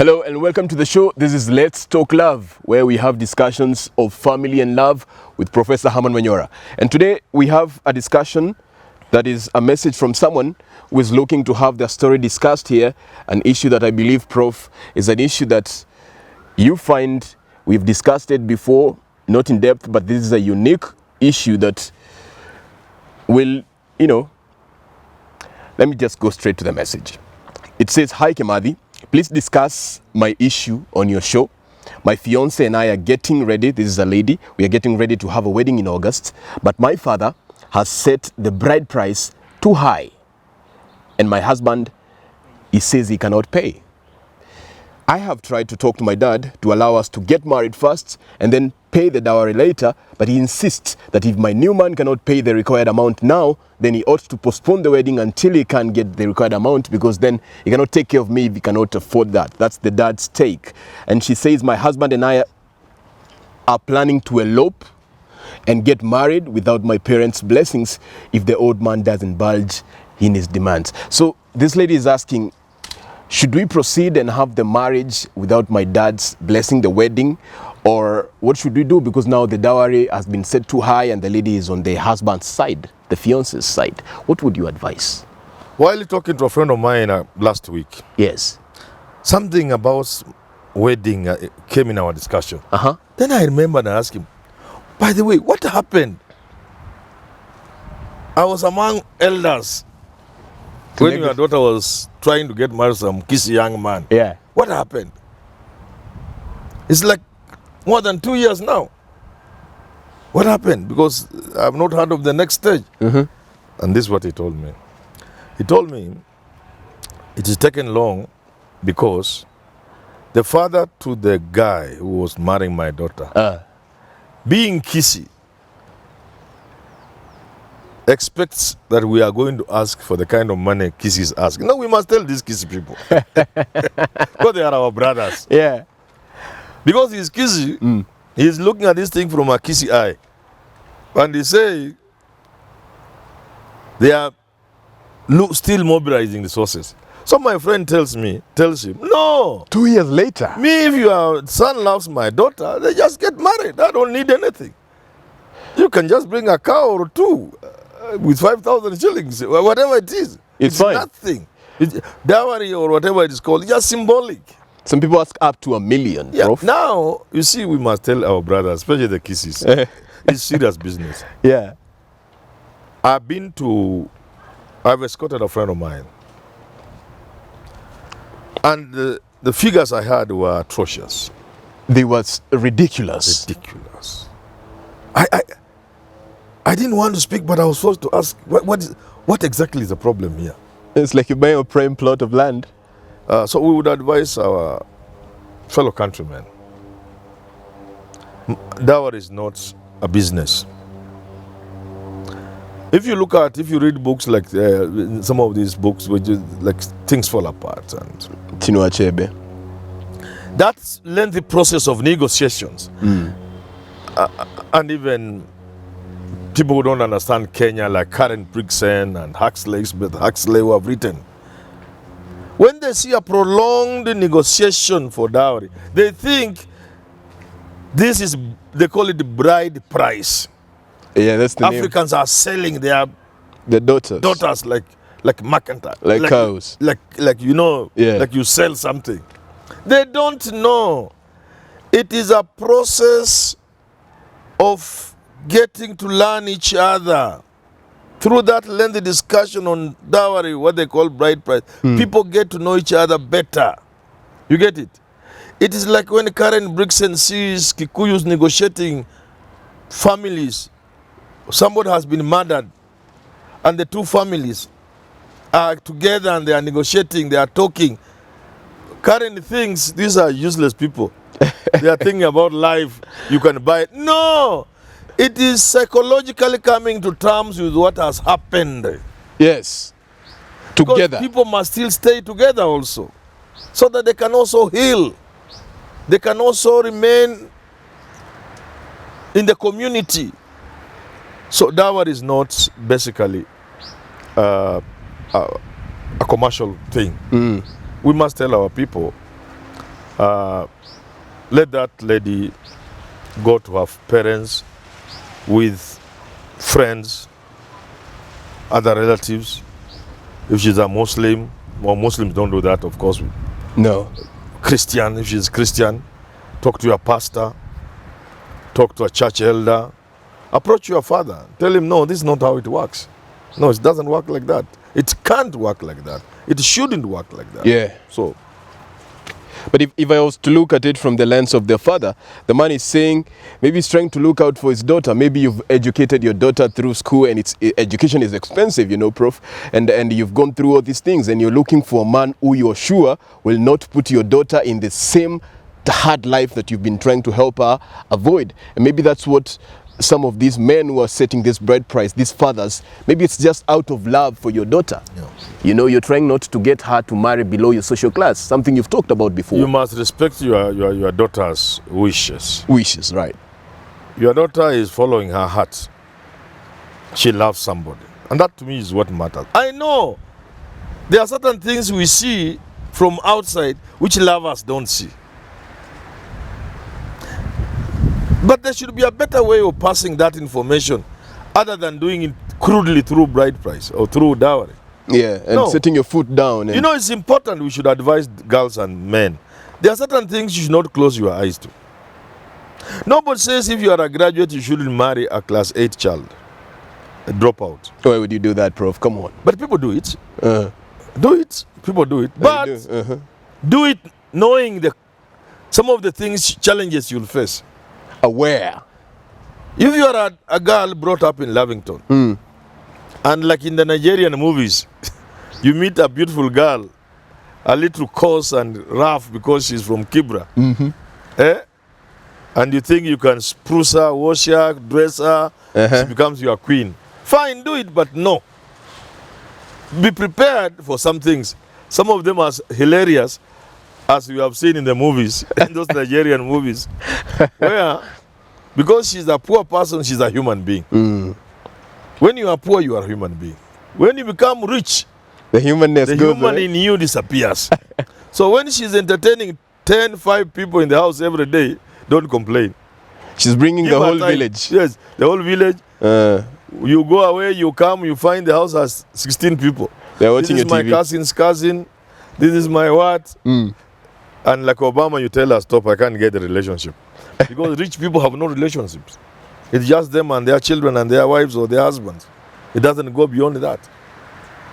Hello and welcome to the show. This is Let's Talk Love, where we have discussions of family and love with Professor Herman Manyora. And today we have a discussion that is a message from someone who is looking to have their story discussed here, an issue that I believe, Prof, is an issue that you find we've discussed it before, not in depth, but this is a unique issue that will, let me just go straight to the message. It says, "Hi Kemadi, please discuss my issue on your show. My fiance and I are getting ready." This is a lady. "We are getting ready to have a wedding in August, but my father has set the bride price too high. And my husband, he says he cannot pay. I have tried to talk to my dad to allow us to get married first and then pay the dowry later, but he insists that if my new man cannot pay the required amount now, then he ought to postpone the wedding until he can get the required amount, because then he cannot take care of me if he cannot afford that." That's the dad's take. And she says, "My husband and I are planning to elope and get married without my parents' blessings if the old man doesn't budge in his demands." So this lady is asking, should we proceed and have the marriage without my dad's blessing, the wedding? Or what should we do? Because now the dowry has been set too high and the lady is on the husband's side, the fiance's side. What would you advise? While talking to a friend of mine last week, Yes. something about wedding came in our discussion. Then I remembered and asked him, by the way, what happened? I was among elders when your daughter was trying to get married to some kissy young man. Yeah. What happened? It's like more than 2 years now. What happened? Because I've not heard of the next stage. And this is what he told me. He told me it is taken long because the father to the guy who was marrying my daughter, being kissy, expects that we are going to ask for the kind of money kisses ask. No, we must tell these kissy people. Because they are our brothers. Yeah. Because he's kissy, he's looking at this thing from a kissy eye. And they say they are still mobilizing the sources. So my friend tells him, no. 2 years later. Me, if your son loves my daughter, they just get married. I don't need anything. You can just bring a cow or two with 5,000 shillings, whatever it is. It's fine. Nothing. Dowry or whatever it is called, it's just symbolic. Some people ask up to $1 million, Yeah. Prof. Now, you see, we must tell our brothers, especially the kisses, it's serious business. Yeah. I've escorted a friend of mine. And the figures I had were atrocious. They was ridiculous. Ridiculous. I didn't want to speak, but I was forced to ask, what exactly is the problem here? It's like you're buying a prime plot of land. So we would advise our fellow countrymen, dowry is not a business. If you read books like some of these books, which is like Things Fall Apart, and Chinua Achebe. that lengthy process of negotiations, and even people who don't understand Kenya, like Karen Brixen and Smith Huxley, who have written, when they see a prolonged negotiation for dowry, they think they call it the bride price. Yeah, that's the Africans are selling their daughters like mercantile, like cows, like you sell something. They don't know it is a process of getting to learn each other. Through that lengthy discussion on dowry, what they call bride price, people get to know each other better. You get it? It is like when Karen Brixen sees Kikuyus negotiating families. Somebody has been murdered and the two families are together and they are negotiating, they are talking. Karen thinks these are useless people. They are thinking about life, you can buy it. No! It is psychologically coming to terms with what has happened. Yes. Together. Because people must still stay together also, so that they can also heal. They can also remain in the community. So dowry is not basically a commercial thing. We must tell our people let that lady go to her parents with friends, other relatives. If she's a Muslim, well, Muslims don't do that, of course. No. Christian, if she's Christian, talk to your pastor, talk to a church elder, approach your father, tell him, no, this is not how it works. No, it doesn't work like that. It can't work like that. It shouldn't work like that. Yeah. So, but if I was to look at it from the lens of their father, the man is saying, maybe he's trying to look out for his daughter. Maybe you've educated your daughter through school, and education is expensive, you know, Prof. And you've gone through all these things, and you're looking for a man who you're sure will not put your daughter in the same hard life that you've been trying to help her avoid. And maybe that's what some of these men who are setting this bride price, these fathers, maybe it's just out of love for your daughter. Yeah. You know, you're trying not to get her to marry below your social class, something you've talked about before. you must respect your daughter's wishes. Wishes, right. Your daughter is following her heart. She loves somebody. And that to me is what matters. I know there are certain things we see from outside which lovers don't see. But there should be a better way of passing that information other than doing it crudely through bride price or through dowry. Yeah, and setting your foot down. And you know, it's important we should advise girls and men. There are certain things you should not close your eyes to. Nobody says if you are a graduate, you shouldn't marry a class 8 child, a dropout. why would you do that, Prof? Come on. But people do it. Do it. People do it. But do it knowing some of the things, challenges you'll face. Aware. If you are a girl brought up in Lavington, and like in the Nigerian movies, you meet a beautiful girl, a little coarse and rough because she's from Kibra, and you think you can spruce her, wash her, dress her, she becomes your queen. Fine, do it, but no. Be prepared for some things. Some of them are hilarious, as we have seen in the movies, in those Nigerian movies, where because she's a poor person, she's a human being. When you are poor, you are a human being. When you become rich, the humanness the goes, human right? in you disappears. So when she's entertaining 5 people in the house every day, don't complain. She's bringing Give the her whole time. village. Yes, the whole village. You go away, you come, you find the house has 16 people. They're watching This is your my TV. cousin's cousin. This is my what? And like Obama, you tell her, stop, I can't get the relationship. Because rich people have no relationships. It's just them and their children and their wives or their husbands. It doesn't go beyond that.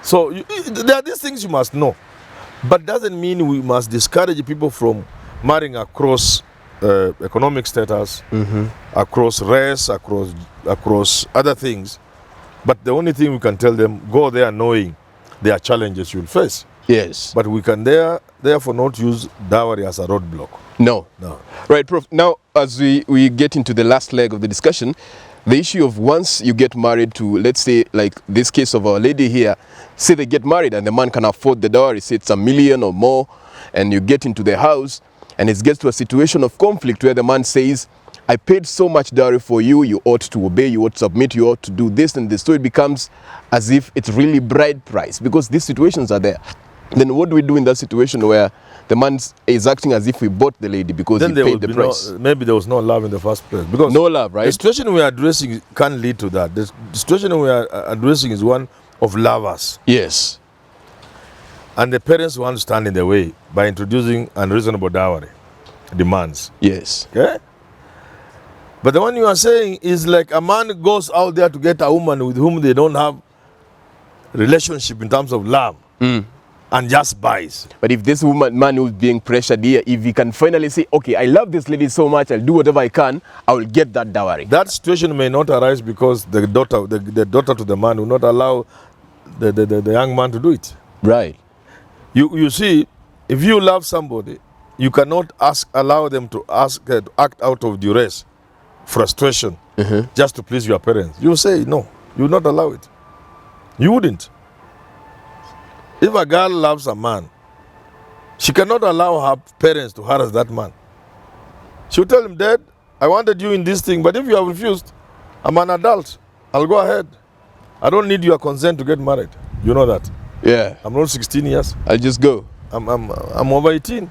So there are these things you must know. But doesn't mean we must discourage people from marrying across economic status, across race, across other things. But the only thing we can tell them, go there knowing there are challenges you'll face. Yes. But we can therefore not use dowry as a roadblock. No. No. Right, Prof. Now, as we get into the last leg of the discussion, the issue of once you get married to, let's say, like this case of our lady here, say they get married and the man can afford the dowry, say it's $1 million or more, and you get into the house, and it gets to a situation of conflict where the man says, I paid so much dowry for you, you ought to obey, you ought to submit, you ought to do this and this. So it becomes as if it's really bride price, because these situations are there. Then what do we do in that situation where the man is acting as if we bought the lady because Then he paid the price? Maybe there was no love in the first place. Because No love, right? the situation we are addressing can lead to that. The situation we are addressing is one of lovers. Yes. And the parents want to stand in the way by introducing unreasonable dowry demands. Yes. Okay? But the one you are saying is like a man goes out there to get a woman with whom they don't have relationship in terms of love. And just buys. But if this man who's being pressured here, if he can finally say, okay, I love this lady so much, I'll do whatever I can, I will get that dowry. That situation may not arise because the daughter to the man will not allow the young man to do it. Right. You see, if you love somebody, you cannot allow them to act out of duress, frustration, just to please your parents. You say no. You will not allow it. You wouldn't. If a girl loves a man, she cannot allow her parents to harass that man. She'll tell him, Dad, I wanted you in this thing, but if you have refused, I'm an adult. I'll go ahead. I don't need your consent to get married. You know that. Yeah. I'm not 16 years. I'll just go. I'm over 18.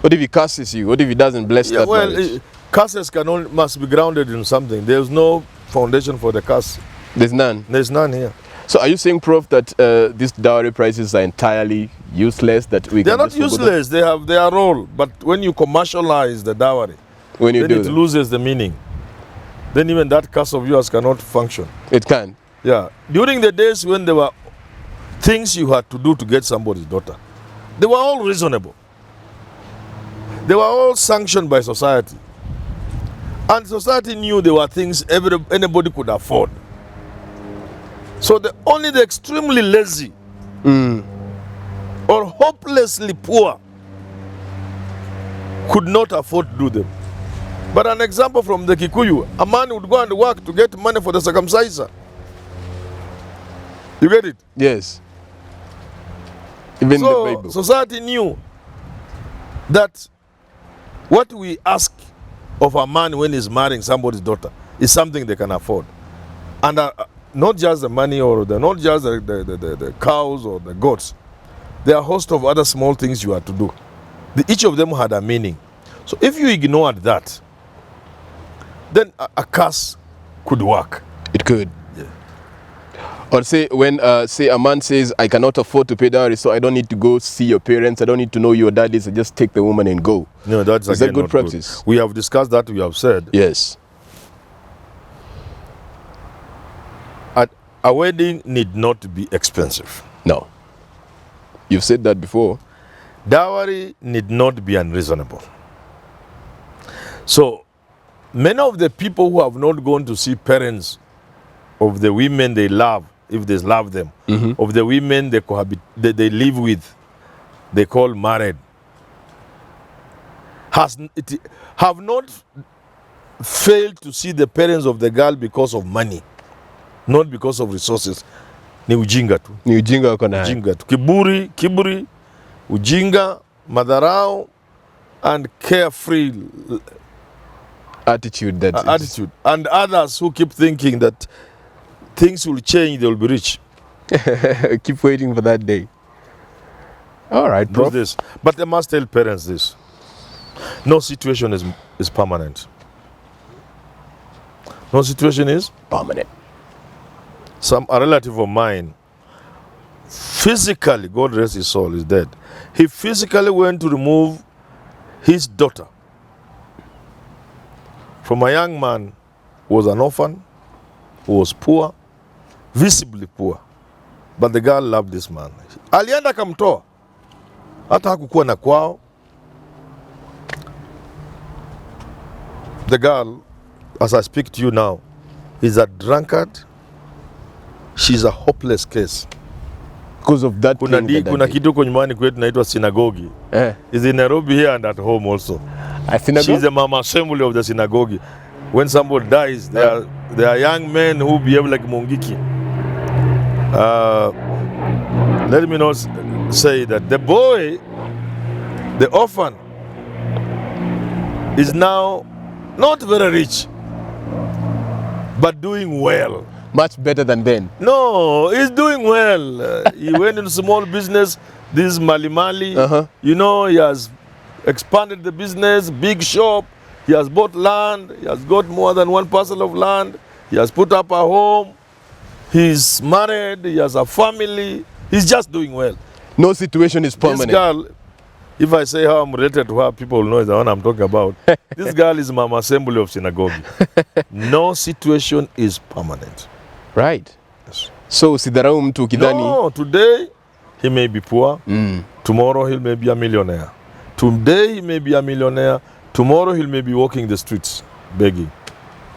What if he curses you? What if he doesn't bless that marriage? Curses must be grounded in something. There's no foundation for the curse. There's none? There's none here. So are you saying, Prof, that these dowry prices are entirely useless? That they're not useless. They have their role. But when you commercialize the dowry, then it loses the meaning. Then even that curse of yours cannot function. It can? Yeah. During the days when there were things you had to do to get somebody's daughter, they were all reasonable. They were all sanctioned by society. And society knew there were things anybody could afford. So only the extremely lazy or hopelessly poor could not afford to do them. But an example from the Kikuyu, a man would go and work to get money for the circumciser. You get it? Yes. Even so the Bible. Society knew that what we ask of a man when he's marrying somebody's daughter is something they can afford. And not just the money or not just the cows or the goats. There are a host of other small things you had to do. Each of them had a meaning. So if you ignored that, then a curse could work. It could. Yeah. Or say when say a man says, I cannot afford to pay dowry, so I don't need to go see your parents, I don't need to know your daddies, I just take the woman and go. No, that's Is that good practice? Good. We have discussed that, we have said. Yes. A wedding need not be expensive. No. You've said that before. Dowry need not be unreasonable. So, many of the people who have not gone to see parents of the women they love, if they love them, of the women they live with, they call married, have not failed to see the parents of the girl because of money, not because of resources. Ni ujinga tu. Ni ujinga wako nayo. Ujinga tu. Kiburi, ujinga, madharau, and carefree attitude. Attitude. And others who keep thinking that things will change, they will be rich. Keep waiting for that day. All right, Do Prof. this. But they must tell parents this. No situation is permanent. No situation is permanent. A relative of mine, physically, God rest his soul, is dead. He physically went to remove his daughter from a young man who was an orphan, who was poor, visibly poor. But the girl loved this man. Alienda kamtoa. Hata hakukuwa na kwao. The girl, as I speak to you now, is a drunkard. She's a hopeless case. Because of that. Kuna kitu kwa nyumbani kwetu naitwa synagogue. Is in Nairobi here and at home also. She's the mama assembly of the synagogue. When somebody dies, there are young men who behave like Mungiki. Let me not say that the boy, the orphan, is now not very rich, but doing well. Much better than then. No, he's doing well. He went into small business, this Mali. You know, he has expanded the business, big shop. He has bought land. He has got more than one parcel of land. He has put up a home. He's married. He has a family. He's just doing well. No situation is permanent. This girl, if I say how I'm related to her, people will know the one I'm talking about. This girl is Mama Assembly of Synagogue. No situation is permanent. Right. Yes. So sidharau mtu kidhani. No, today he may be poor. Tomorrow he may be a millionaire. Today he may be a millionaire. Tomorrow he may be walking the streets begging.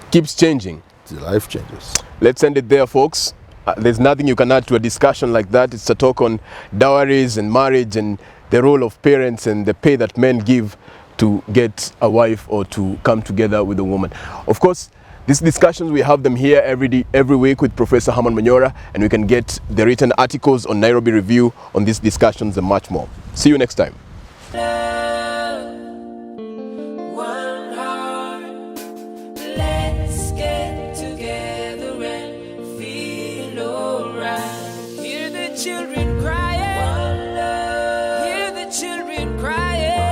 Keeps changing. The life changes. Let's end it there, folks. There's nothing you can add to a discussion like that. It's a talk on dowries and marriage and the role of parents and the pay that men give to get a wife or to come together with a woman. Of course, these discussions, we have them here every week with Professor Herman Manyora, and we can get the written articles on Nairobi Review on these discussions and much more. See you next time.